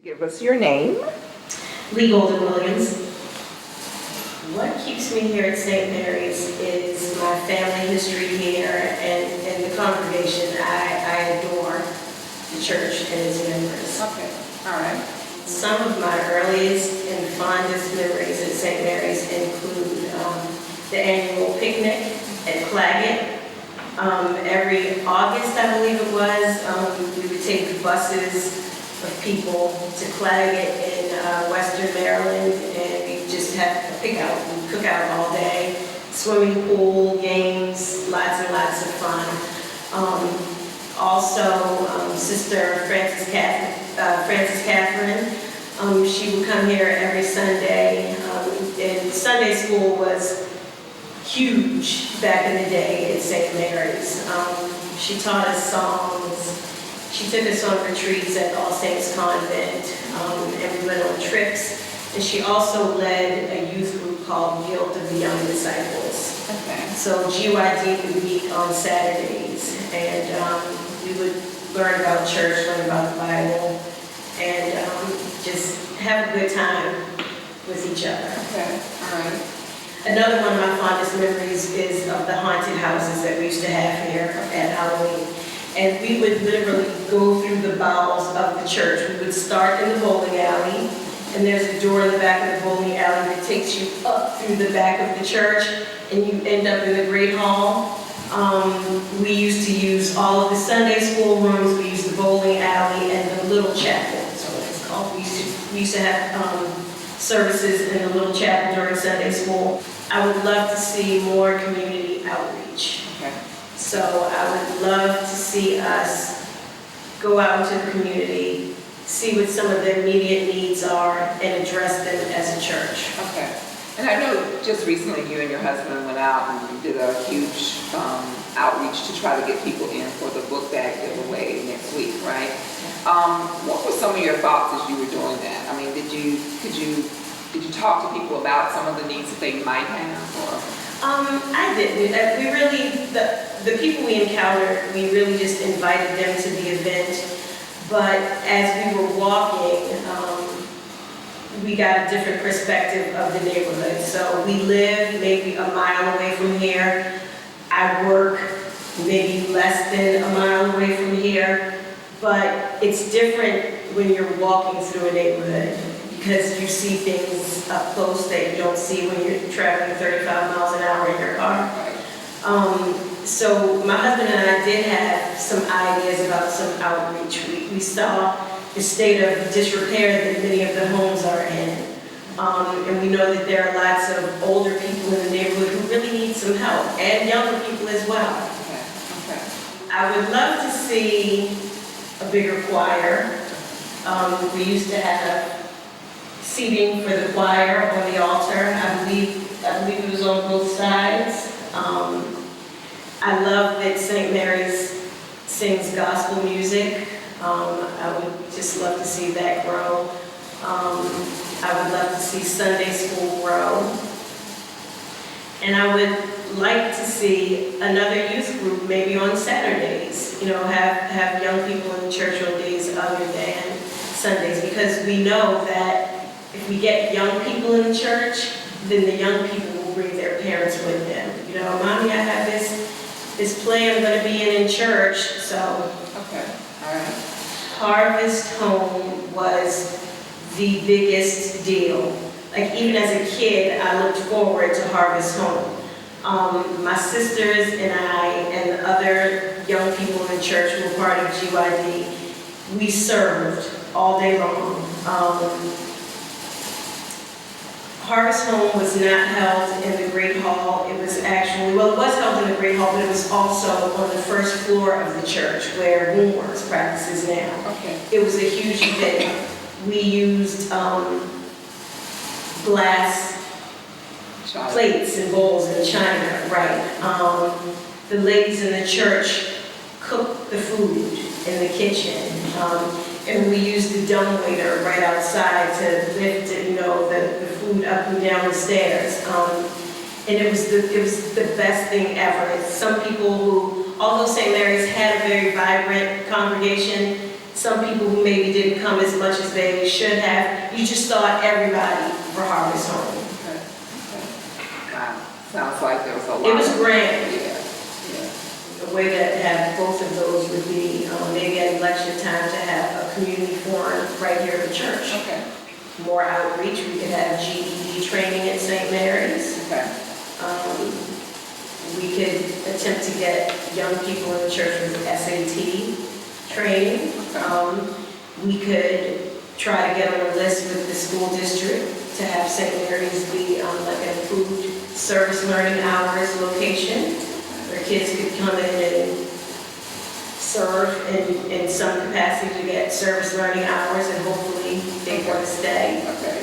Give us your name. Leigh Williams. What keeps me here at St. Mary's is my family history here and the congregation. I adore the church and its members. Okay, all right. Some of my earliest and fondest memories at St. Mary's include the annual picnic at Claggett. Every August, I believe it was, we would take buses of people to Claggett in Western Maryland, and we just have a we cook out all day, swimming pool, games, lots and lots of fun. Also, Sister Frances Catherine, she would come here every Sunday, and Sunday school was huge back in the day at St. Mary's. She taught us songs. She took us on retreats at All Saints Convent, and we went on trips. And she also led a youth group called Guild of the Young Disciples. Okay. So GYD would meet on Saturdays, and we would learn about church, learn about the Bible, and just have a good time with each other. Okay, all right. Another one of my fondest memories is of the haunted houses that we used to have here at Halloween. And we would literally go through the bowels of the church. We would start in the bowling alley, and there's a door in the back of the bowling alley that takes you up through the back of the church, and you end up in the Great Hall. We used to use all of the Sunday school rooms. We used the bowling alley and the little chapel, that's what it's called. We used to have services in the little chapel during Sunday school. I would love to see more community outreach. Okay. So I would love to see us go out into the community, see what some of the immediate needs are, and address them as a church. Okay. And I know just recently you and your husband went out and did a huge outreach to try to get people in for the book bag giveaway next week, right? What were some of your thoughts as you were doing that? I mean, did you talk to people about some of the needs that they might have? Or? I didn't. We really, the people we encountered, we really just invited them to the event. But as we were walking, we got a different perspective of the neighborhood. So we live maybe a mile away from here. I work maybe less than a mile away from here. But it's different when you're walking through a neighborhood, because you see things up close that you don't see when you're traveling 35 miles an hour in your car. So my husband and I did have some ideas about some outreach. We saw the state of disrepair that many of the homes are in. And we know that there are lots of older people in the neighborhood who really need some help, and younger people as well. Okay. I would love to see a bigger choir. We used to have seating for the choir on the altar. I believe it was on both sides. I love that St. Mary's sings gospel music. I would just love to see that grow. I would love to see Sunday school grow. And I would like to see another youth group maybe on Saturdays, have young people in the church on days other than Sundays, because we know that if we get young people in the church, then the young people will bring their parents with them. Mommy, I have this play I'm going to be in church, so. Okay, all right. Harvest Home was the biggest deal. Like, even as a kid, I looked forward to Harvest Home. My sisters and I and the other young people in the church who were part of GYD, we served all day long. Harvest Home was not held in the Great Hall. It was actually, it was held in the Great Hall, but it was also on the first floor of the church where Woundworks practices now. Okay. It was a huge event. We used glass plates and bowls and china, right. The ladies in the church cooked the food in the kitchen. And we used the dumbwaiter right outside to lift the food up and down the stairs. And it was the best thing ever. Some people who, although St. Mary's had a very vibrant congregation, some people who maybe didn't come as much as they should have. You just thought everybody for Harvest Home. Okay. Okay. Wow. Sounds like there was a lot. It was grand. Yeah. Yeah. A way to have both of those would be maybe at election time to have a community forum right here at the church. Okay. More outreach. We could have GED training at St. Mary's. Okay. We could attempt to get young people in the church with SAT training. We could try to get on a list with the school district to have St. Mary's be like an improved service learning hours location where kids could come in and serve in some capacity to get service learning hours, and hopefully they want to stay. Okay.